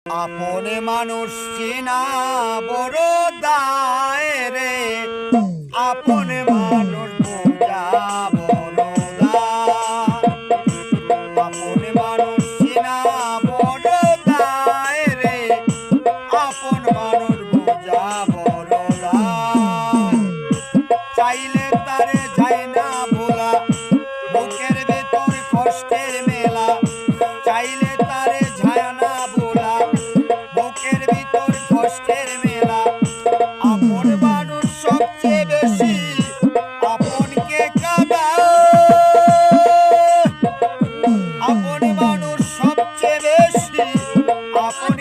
আপনে মানুষ চিনা বড় দায় রে, আপনে মানুষ বোঝা বড় দায়। আপনে মানুষ চিনা বড় দায় রে, আপন মানুষ বোঝা বড় দায়। চাইলে তারে যায় না ভোলা, বুকের ভেতর কষ্টের মেলা। চাইলে তারে যায় না ভোলা, বুকের ভিতর কষ্টের মেলা। আপন মানুষ সবচেয়ে বেশি আপনকে কাঁদায়। আপন মানুষ সবচেয়ে বেশি আপন